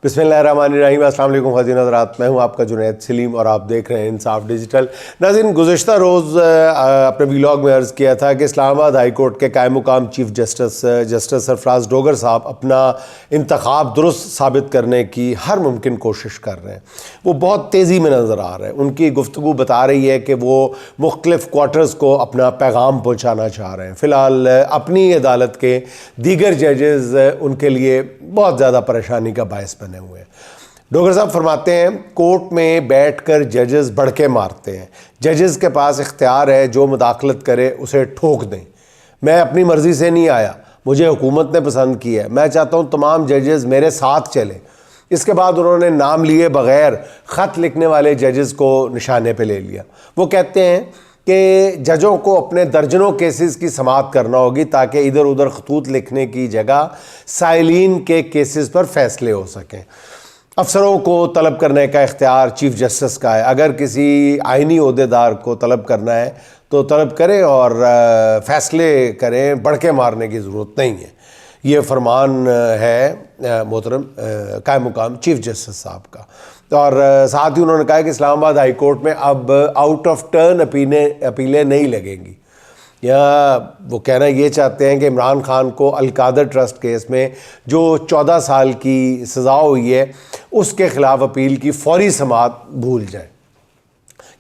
बिस्मिल्लाहिर्रहमानिर्रहीम। अस्सलाम वालेकुम ख़वातीन हज़रात, मैं हूं आपका जुनैद सलीम और आप देख रहे हैं इंसाफ डिजिटल। नाज़रीन, गुज़िश्ता रोज़ अपने व्लॉग में अर्ज़ किया था कि इस्लामाबाद हाई कोर्ट के कायम मुक़ाम चीफ़ जस्टिस सरफराज डोगर साहब अपना इंतख़ाब दुरुस्त साबित करने की हर मुमकिन कोशिश कर रहे हैं। वो बहुत तेज़ी में नज़र आ रहे हैं। उनकी गुफ्तगू बता रही है कि वो मुख्तलिफ़ क्वार्टर्स को अपना पैगाम पहुँचाना चाह रहे हैं। फ़िलहाल अपनी अदालत के दीगर जजेज़ उनके लिए बहुत ज़्यादा परेशानी का बायस बने हुए हैं। डोगर साहब फरमाते हैं, कोर्ट में बैठकर जजेस बढ़के मारते हैं। जजेस के पास इख्तियार है, जो मुदाखलत करे उसे ठोक दें। मैं अपनी मर्ज़ी से नहीं आया, मुझे हुकूमत ने पसंद की है। मैं चाहता हूँ तमाम जजेस मेरे साथ चलें। इसके बाद उन्होंने नाम लिए बग़ैर ख़त लिखने वाले जजेस को निशाने पे ले लिया। वो कहते हैं कि जजों को अपने दर्जनों केसेस की समाअत करना होगी ताकि इधर उधर खतूत लिखने की जगह साइलिन के केसेस पर फैसले हो सकें। अफसरों को तलब करने का इख्तियार चीफ़ जस्टिस का है। अगर किसी आइनी ओहदेदार को तलब करना है तो तलब करें और फैसले करें, बढ़ के मारने की ज़रूरत नहीं है। ये फरमान है मोहतरम कायम मुक़ाम चीफ़ जस्टिस साहब का। और साथ ही उन्होंने कहा कि इस्लामाबाद हाई कोर्ट में अब आउट ऑफ टर्न अपीलें नहीं लगेंगी। या वो कहना ये चाहते हैं कि इमरान खान को अलकादर ट्रस्ट केस में जो 14 साल की सज़ा हुई है उसके ख़िलाफ़ अपील की फ़ौरी समाअत भूल जाए,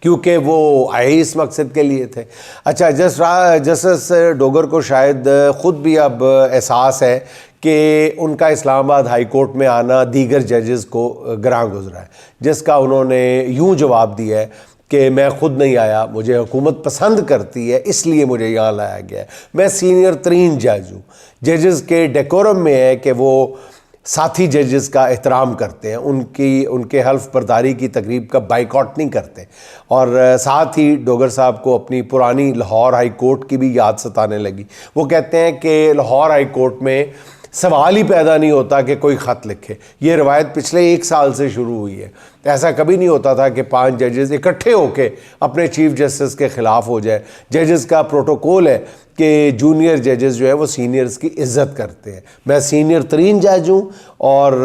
क्योंकि वो आए इस मकसद के लिए थे। अच्छा, जस्टिस डोगर को शायद ख़ुद भी अब एहसास है कि उनका इस्लामाबाद हाई कोर्ट में आना दीगर जजेस को ग्रां गुजरा है, जिसका उन्होंने यूं जवाब दिया है कि मैं ख़ुद नहीं आया, मुझे हुकूमत पसंद करती है इसलिए मुझे यहाँ लाया गया है। मैं सीनियर तरीन जज हूँ। जजेस के डेकोरम में है कि वो साथी जजेस का एहतराम करते हैं, उनके हल्फ बर्दारी की तकरीब का बाइकआउट नहीं करते। और साथ ही डोगर साहब को अपनी पुरानी लाहौर हाई कोर्ट की भी याद सताने लगी। वो कहते हैं कि लाहौर हाई कोर्ट में सवाल ही पैदा नहीं होता कि कोई ख़त लिखे। ये रवायत पिछले 1 साल से शुरू हुई है। ऐसा कभी नहीं होता था कि 5 जजेस इकट्ठे होकर अपने चीफ़ जस्टिस के ख़िलाफ़ हो जाए। जजेस का प्रोटोकॉल है कि जूनियर जजेस जो है वो सीनियर्स की इज़्ज़त करते हैं। मैं सीनियर तरीन जज हूँ और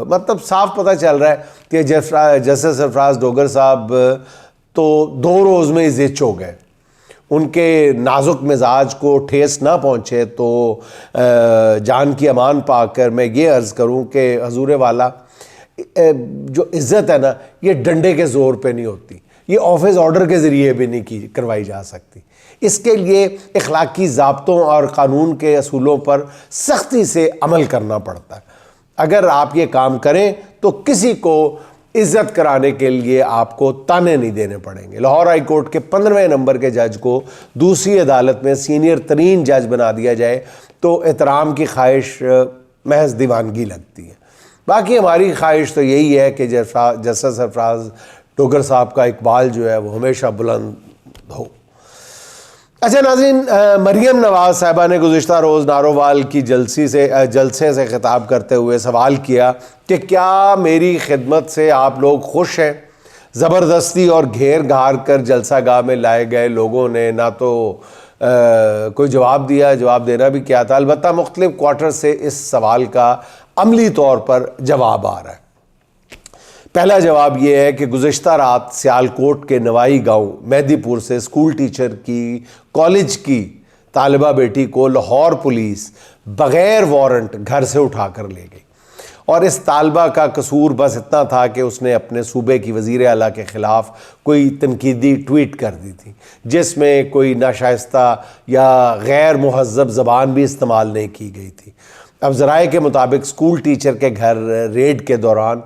मतलब साफ पता चल रहा है कि जस्टिस सरफराज डोगर साहब तो 2 रोज़ में इज़्ज़त हो गए। उनके नाजुक मिजाज को ठेस ना पहुँचे तो जान की अमान पाकर मैं ये अर्ज़ करूँ कि हजूर वाला जो इज़्ज़त है ना, ये डंडे के ज़ोर पे नहीं होती, ये ऑफिस ऑर्डर के ज़रिए भी नहीं करवाई जा सकती। इसके लिए इखलाकी ज़ाब्तों और क़ानून के असूलों पर सख्ती से अमल करना पड़ता है। अगर आप ये काम करें तो किसी को इज़्ज़त कराने के लिए आपको ताने नहीं देने पड़ेंगे। लाहौर हाई कोर्ट के 15वें नंबर के जज को दूसरी अदालत में सीनियर तरीन जज बना दिया जाए तो एहतराम की ख्वाहिश महज दीवानगी लगती है। बाकी हमारी ख्वाहिश तो यही है कि जस्टिस सरफराज डोगर साहब का इकबाल जो है वो हमेशा बुलंद हो। अच्छा नाज़रीन, मरियम नवाज़ साहिबा ने गुज़िश्ता रोज़ नारोवाल की जलसे से ख़िताब करते हुए सवाल किया कि क्या मेरी खिदमत से आप लोग खुश हैं? ज़बरदस्ती और घेर घार कर जलसा गाह में लाए गए लोगों ने ना तो कोई जवाब दिया, जवाब देना भी क्या था। अलबत्ता मुख्तलिफ़ क्वार्टर से इस सवाल का अमली तौर पर जवाब आ रहा है। पहला जवाब यह है कि गुज़िश्ता रात सियालकोट के नवाई गांव मेहदीपुर से स्कूल टीचर की कॉलेज की तालिबा बेटी को लाहौर पुलिस बग़ैर वारंट घर से उठाकर ले गई और इस तालिबा का कसूर बस इतना था कि उसने अपने सूबे की वज़ीर आला के ख़िलाफ़ कोई तनकीदी ट्वीट कर दी थी जिसमें कोई नाशाइस्ता या गैर मुहज़्ज़ब ज़बान भी इस्तेमाल नहीं की गई थी। अब ज़राए के मुताबिक स्कूल टीचर के घर रेड के दौरान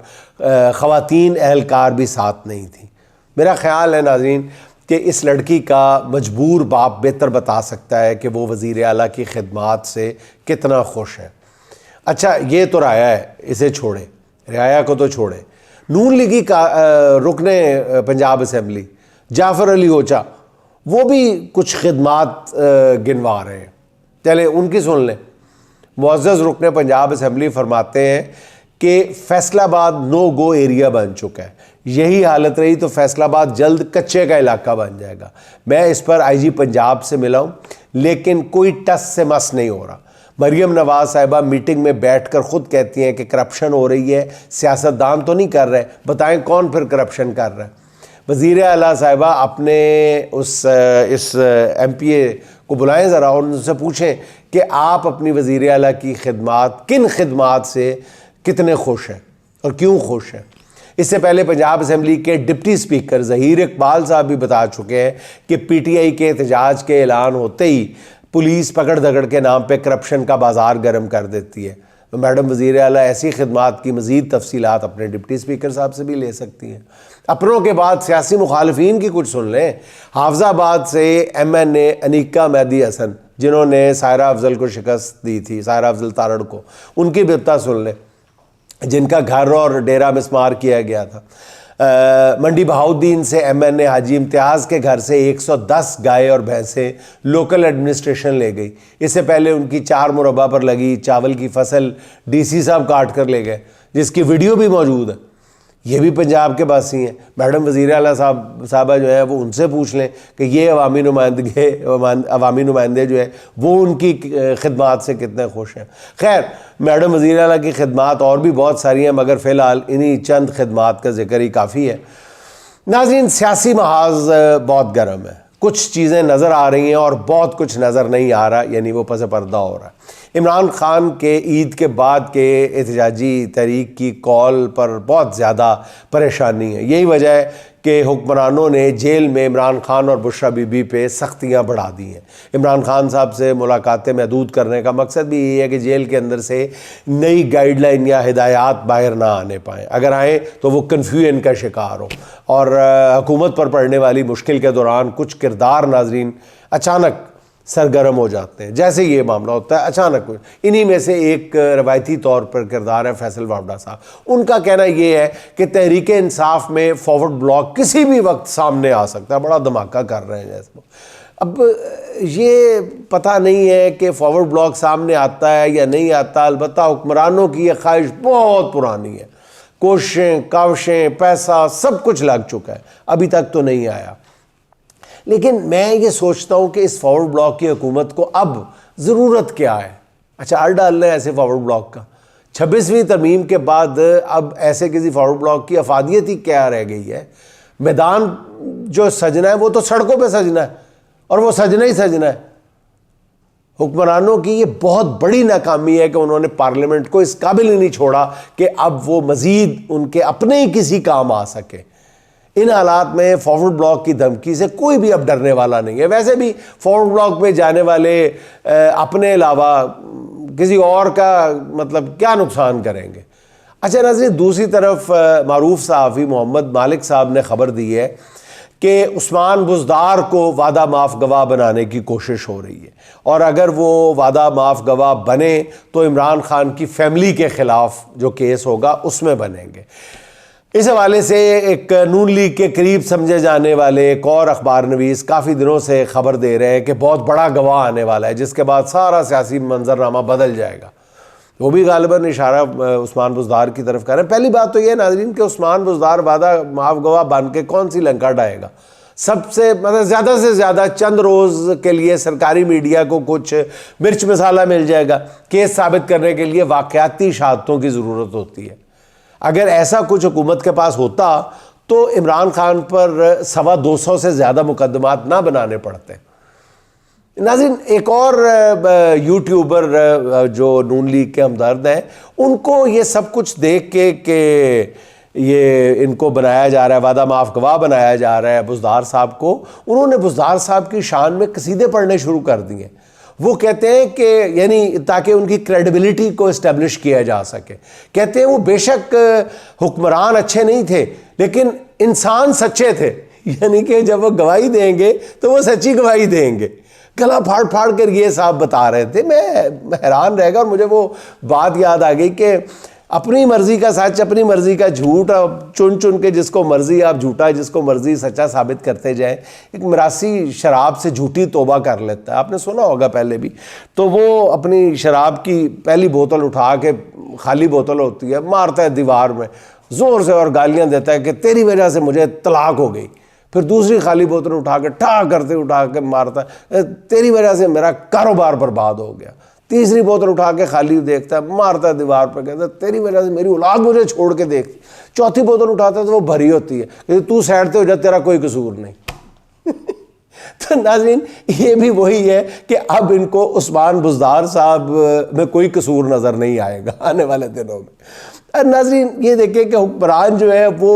ख़वातीन एहलकार भी साथ नहीं थी। मेरा ख़्याल है नाज़रीन कि इस लड़की का मजबूर बाप बेहतर बता सकता है कि वो वज़ीर आला की खिदमात से कितना खुश है। अच्छा, ये तो राया है, इसे छोड़े, राया को तो छोड़े। नून लीगी का रुकने पंजाब असम्बली जाफ़र अली ओचा, वो भी कुछ खिदमात गिनवा रहे हैं। चले उनकी सुन लें। मुअज़्ज़ज़ रुकने पंजाब असम्बली फरमाते हैं कि फैसलाबाद नो गो एरिया बन चुका है। यही हालत रही तो फैसलाबाद जल्द कच्चे का इलाका बन जाएगा। मैं इस पर IG पंजाब से मिला हूँ लेकिन कोई टस से मस नहीं हो रहा। मरियम नवाज साहिबा मीटिंग में बैठकर खुद कहती हैं कि करप्शन हो रही है, सियासतदान तो नहीं कर रहे, बताएं कौन फिर करप्शन कर रहा है। वज़ीर आला साहिबा अपने इस MPA को बुलाएं ज़रा और उनसे पूछें कि आप अपनी वज़ीर आला की खिदमात, किन खिदमात से कितने खुश हैं और क्यों खुश हैं। इससे पहले पंजाब असम्बली के डिप्टी स्पीकर ज़हीर इकबाल साहब भी बता चुके हैं कि PTI के एहतजाज के ऐलान होते ही पुलिस पकड़ दगड़ के नाम पे करप्शन का बाज़ार गर्म कर देती है। तो मैडम वज़ीर आला ऐसी खिदमात की मज़ीद तफसीलात अपने डिप्टी स्पीकर साहब से भी ले सकती हैं। अपनों के बाद सियासी मुखालफीन की कुछ सुन लें। हाफजाबाद से MNA अनीका मेहदी हसन, जिन्होंने सायरा अफजल को शिकस्त दी थी, सायरा अफजल तारड़ को, उनकी बिरता सुन लें, जिनका घर और डेरा मिसमार किया गया था। मंडी बहाउद्दीन से MNA हाजी इम्तियाज़ के घर से 110 गाय और भैंसें लोकल एडमिनिस्ट्रेशन ले गई। इससे पहले उनकी 4 मुरब्बा पर लगी चावल की फसल DC साहब काट कर ले गए, जिसकी वीडियो भी मौजूद है। ये भी पंजाब के बासी हैं। मैडम वज़ीर आला साहबा जो है वो उनसे पूछ लें कि ये अवामी नुमाइंदे जो है वो उनकी खिदमात से कितने खुश हैं। खैर, मैडम वज़ीर आला की खिदमात और भी बहुत सारी हैं, मगर फ़िलहाल इन्हीं चंद खिदमात का जिक्र ही काफ़ी है। नाज़रीन, सियासी महाज बहुत गर्म है। कुछ चीज़ें नज़र आ रही हैं और बहुत कुछ नज़र नहीं आ रहा, यानी वो पस पर्दा हो रहा है। इमरान खान के ईद के बाद के एहतजाजी तहरीक की कॉल पर बहुत ज़्यादा परेशानी है। यही वजह है कि हुक्मरानों ने जेल में इमरान खान और बुशरा बीबी पे सख्तियाँ बढ़ा दी हैं। इमरान खान साहब से मुलाकातें महदूद करने का मकसद भी यही है कि जेल के अंदर से नई गाइडलाइन या हिदायत बाहर ना आने पाएँ। अगर आएँ तो वो कन्फ्यूजन का शिकार हो। और हुकूमत पर पड़ने वाली मुश्किल के दौरान कुछ किरदार नाजरीन अचानक सरगर्म हो जाते हैं, जैसे ये मामला होता है अचानक। इन्हीं में से एक रवायती तौर पर किरदार है फैसल वावड़ा साहब। उनका कहना ये है कि तहरीक इंसाफ में फॉरवर्ड ब्लॉक किसी भी वक्त सामने आ सकता है, बड़ा धमाका कर रहे हैं जैसे। अब ये पता नहीं है कि फॉरवर्ड ब्लॉक सामने आता है या नहीं आता। अलबत्ता हुक्मरानों की यह ख्वाहिश बहुत पुरानी है, कोशिशें, काविशें, पैसा सब कुछ लग चुका है, अभी तक तो नहीं आया। लेकिन मैं ये सोचता हूँ कि इस फॉरवर्ड ब्लॉक की हुकूमत को अब ज़रूरत क्या है। अच्छा, अड़ डालना है ऐसे फॉरवर्ड ब्लॉक का। 26वीं तरमीम के बाद अब ऐसे किसी फॉरवर्ड ब्लॉक की अफादियत ही क्या रह गई है। मैदान जो सजना है वो तो सड़कों पे सजना है, और वो सजना ही सजना है। हुक्मरानों की ये बहुत बड़ी नाकामी है कि उन्होंने पार्लियामेंट को इस काबिल ही नहीं छोड़ा कि अब वो मज़ीद उनके अपने ही किसी काम आ सके। इन हालात में फॉरवर्ड ब्लॉक की धमकी से कोई भी अब डरने वाला नहीं है। वैसे भी फॉरवर्ड ब्लॉक में जाने वाले अपने अलावा किसी और का मतलब क्या नुकसान करेंगे। अच्छा नाज़रीन, दूसरी तरफ मारूफ सहाफ़ी मोहम्मद मालिक साहब ने खबर दी है कि उस्मान बुज़दार को वादा माफ़ गवाह बनाने की कोशिश हो रही है, और अगर वो वादा माफ़ गवाह बने तो इमरान खान की फैमिली के ख़िलाफ़ जो केस होगा उसमें बनेंगे। इस हवाले से एक नून लीग के करीब समझे जाने वाले एक और अखबार नवीस काफ़ी दिनों से खबर दे रहे हैं कि बहुत बड़ा गवाह आने वाला है, जिसके बाद सारा सियासी मंजरनामा बदल जाएगा। वो भी गालिबन इशारा उस्मान बुज़दार की तरफ कर रहे हैं। पहली बात तो ये नाज़रीन कि उस्मान बुज़दार वादा माफ़ गवाह बन के कौन सी लंका डाएगा। सबसे मतलब ज़्यादा से ज़्यादा चंद रोज़ के लिए सरकारी मीडिया को कुछ मिर्च मसाला मिल जाएगा। केस साबित करने के लिए वाक़याती शहादतों की ज़रूरत होती है। अगर ऐसा कुछ हुकूमत के पास होता तो इमरान खान पर 225 से ज़्यादा मुकदमात ना बनाने पड़ते। नाज़रीन, एक और यूट्यूबर जो नून लीग के हमदर्द हैं, उनको ये सब कुछ देख के ये इनको बनाया जा रहा है, वादा माफ़ गवाह बनाया जा रहा है बुज़दार साहब को, उन्होंने बुज़दार साहब की शान में कसीदे पढ़ने शुरू कर दिए। वो कहते हैं कि यानी ताकि उनकी क्रेडिबिलिटी को इस्टेब्लिश किया जा सके। कहते हैं वो बेशक हुक्मरान अच्छे नहीं थे, लेकिन इंसान सच्चे थे, यानी कि जब वो गवाही देंगे तो वो सच्ची गवाही देंगे। गला फाड़ फाड़ कर ये साहब बता रहे थे। मैं हैरान रह गया, और मुझे वो बात याद आ गई कि अपनी मर्जी का सच, अपनी मर्जी का झूठ, चुन चुन के जिसको मर्जी आप झूठा, जिसको मर्जी सच्चा साबित करते जाएं। एक मरासी शराब से झूठी तौबा कर लेता है, आपने सुना होगा पहले भी। तो वो अपनी शराब की पहली बोतल उठा के, खाली बोतल होती है, मारता है दीवार में ज़ोर से और गालियाँ देता है कि तेरी वजह से मुझे तलाक हो गई। फिर दूसरी खाली बोतल उठा के ठा करते उठा के मारता है, तेरी वजह से मेरा कारोबार बर्बाद हो गया। तीसरी बोतल उठा के खाली देखता है, मारता है दीवार पर, कहता है तेरी वजह से मेरी औलाद मुझे छोड़ के देखती। चौथी बोतल उठाता है तो वो भरी होती है, कहती तू साइड पे हो जा, तेरा कोई कसूर नहीं। तो नाज़रीन, ये भी वही है कि अब इनको उस्मान बुज़दार साहब में कोई कसूर नज़र नहीं आएगा आने वाले दिनों में। नाज़रीन, ये देखिए कि हुक्मरान जो है वो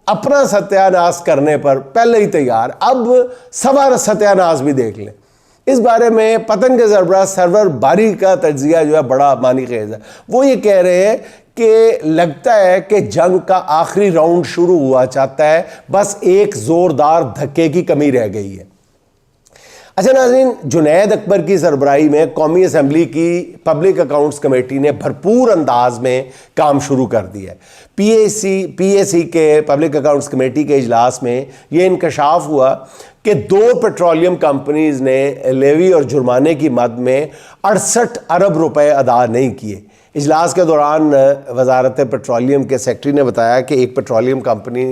अपना सत्यानाश करने पर पहले ही तैयार, अब सवार सत्यानाश भी देख लें। इस बारे में पतन के सरबराह सरवर बारी का तज्जिया जो है बड़ा मानी खेज है। वो ये कह रहे हैं कि लगता है कि जंग का आखिरी राउंड शुरू हुआ चाहता है, बस एक जोरदार धक्के की कमी रह गई है। अच्छा नाज़रीन, जुनैद अकबर की सरबराही में कौमी असम्बली की पब्लिक अकाउंट्स कमेटी ने भरपूर अंदाज में काम शुरू कर दिया है। पीएसी के पब्लिक अकाउंट्स कमेटी के इजलास में ये इंकशाफ हुआ कि 2 पेट्रोलियम कंपनीज ने लेवी और जुर्माने की मद में 68 अरब रुपए अदा नहीं किए। इजलास के दौरान वजारत पेट्रोलियम के सेक्रेटरी ने बताया कि एक पेट्रोलियम कंपनी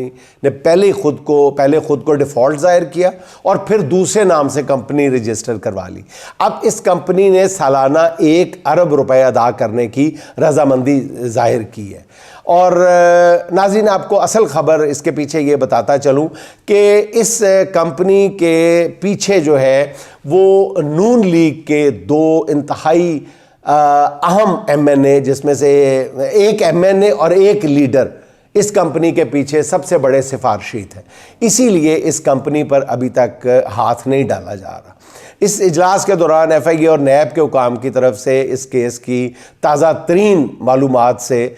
ने पहले खुद को डिफ़ॉल्ट ज़ाहिर किया और फिर दूसरे नाम से कंपनी रजिस्टर करवा ली। अब इस कंपनी ने सालाना 1 अरब रुपए अदा करने की रजामंदी जाहिर की है। और नाज़रीन, आपको असल ख़बर इसके पीछे ये बताता चलूँ कि इस कंपनी के पीछे जो है वो नून लीग के 2 इंतहाई अहम एमएनए, जिसमें से एक एमएनए और एक लीडर इस कंपनी के पीछे सबसे बड़े सिफारशी थे। इसीलिए इस कंपनी पर अभी तक हाथ नहीं डाला जा रहा। इस इजलास के दौरान एफआईए और नैब के हुकाम की तरफ से इस केस की ताज़ा तरीन मालूमात से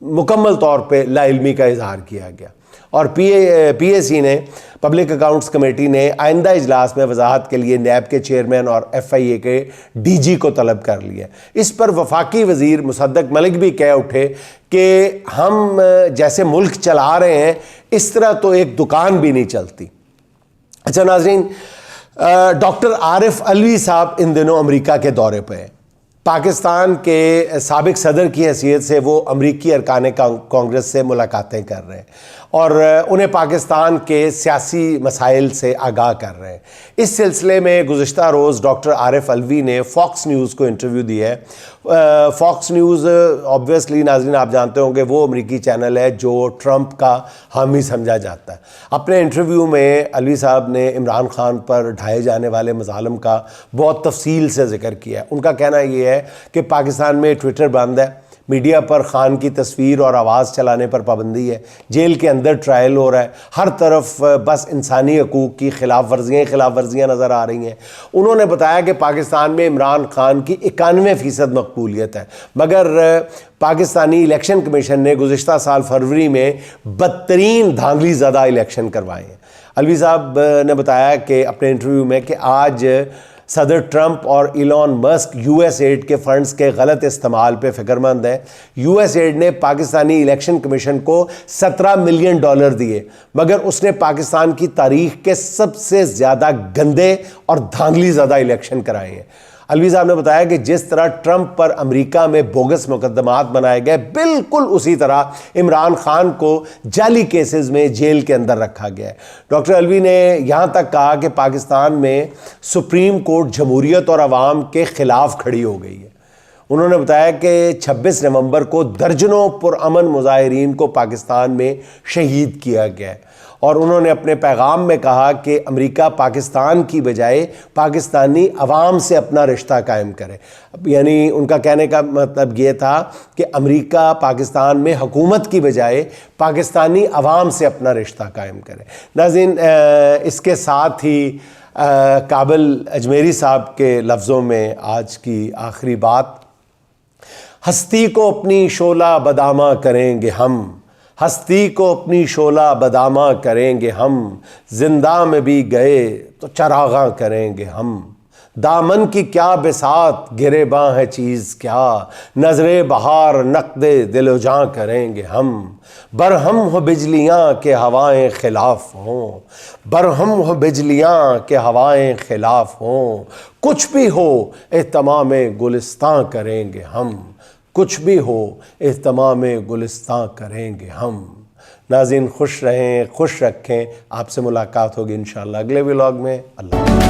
मुकम्मल तौर पे लाइल्मी का इजहार किया गया और पीएसी ने पब्लिक अकाउंट्स कमेटी ने आइंदा इजलास में वजाहत के लिए नैब के चेयरमैन और एफआईए के डीजी को तलब कर लिया। इस पर वफाकी वजीर मुसद्दक मलिक भी कह उठे कि हम जैसे मुल्क चला रहे हैं इस तरह तो एक दुकान भी नहीं चलती। अच्छा नाज़रीन, डॉक्टर आरिफ अलवी साहब इन दिनों अमेरिका के दौरे पर हैं। पाकिस्तान के साबिक सदर की हैसियत से वो अमरीकी अरकान कांग्रेस से मुलाकातें कर रहे हैं और उन्हें पाकिस्तान के सियासी मसाइल से आगाह कर रहे हैं। इस सिलसिले में गुज़िश्ता रोज़ डॉक्टर आरिफ अलवी ने फॉक्स न्यूज़ को इंटरव्यू दिया है। फॉक्स न्यूज़ ऑब्वियसली नाज़रीन आप जानते होंगे वो अमरीकी चैनल है जो ट्रंप का हामी समझा जाता है। अपने इंटरव्यू में अलवी साहब ने इमरान खान पर ढाए जाने वाले मज़ालिम का बहुत तफसील से जिक्र किया है। उनका कहना यह है कि पाकिस्तान में ट्विटर बंद है, मीडिया पर खान की तस्वीर और आवाज़ चलाने पर पाबंदी है, जेल के अंदर ट्रायल हो रहा है, हर तरफ बस इंसानी हकूक़ की खिलाफ वर्जियाँ नज़र आ रही हैं। उन्होंने बताया कि पाकिस्तान में इमरान खान की 91% मकबूलियत है, मगर पाकिस्तानी इलेक्शन कमीशन ने गुज़िश्ता साल फरवरी में बदतरीन धांधली ज़दा इलेक्शन करवाए हैं। अलवी साहब ने बताया कि अपने इंटरव्यू में कि आज सदर ट्रंप और इलॉन मस्क यूएसएड के फंड्स के गलत इस्तेमाल पे फिक्रमंद हैं। यूएसएड ने पाकिस्तानी इलेक्शन कमीशन को $17 मिलियन दिए, मगर उसने पाकिस्तान की तारीख के सबसे ज़्यादा गंदे और धांधली ज़्यादा इलेक्शन कराए हैं। अलवी साहब ने बताया कि जिस तरह ट्रंप पर अमेरिका में बोगस मुकदमात बनाए गए, बिल्कुल उसी तरह इमरान खान को जाली केसेस में जेल के अंदर रखा गया है। डॉक्टर अलवी ने यहाँ तक कहा कि पाकिस्तान में सुप्रीम कोर्ट जमहूरियत और अवाम के ख़िलाफ़ खड़ी हो गई है। उन्होंने बताया कि 26 नवंबर को दर्जनों पुरअमन मुजाहिरीन को पाकिस्तान में शहीद किया गया है और उन्होंने अपने पैगाम में कहा कि अमेरिका पाकिस्तान की बजाय पाकिस्तानी अवाम से अपना रिश्ता कायम करे। यानी उनका कहने का मतलब ये था कि अमेरिका पाकिस्तान में हुकूमत की बजाय पाकिस्तानी अवाम से अपना रिश्ता कायम करे। नाज़रीन, इसके साथ ही काबिल अजमेरी साहब के लफ्ज़ों में आज की आखिरी बात, हस्ती को अपनी शोला बदामा करेंगे हम, हस्ती को अपनी शोला बदामा करेंगे हम, जिंदा में भी गए तो चरागा करेंगे हम। दामन की क्या बिसात गिरेबां है चीज़ क्या, नजरे बहार नक़दे दिलो जां करेंगे हम। बरहम हो बिजलियाँ के हवाएं खिलाफ हों, बरहम हो बिजलियाँ के हवाएं खिलाफ हों, कुछ भी हो एहतमाम गुलिस्तां करेंगे हम, कुछ भी हो एहतमाम गुलिस्तां करेंगे हम। नाज़रीन, खुश रहें, खुश रखें। आपसे मुलाकात होगी इंशाअल्लाह अगले व्लॉग में। अल्लाह।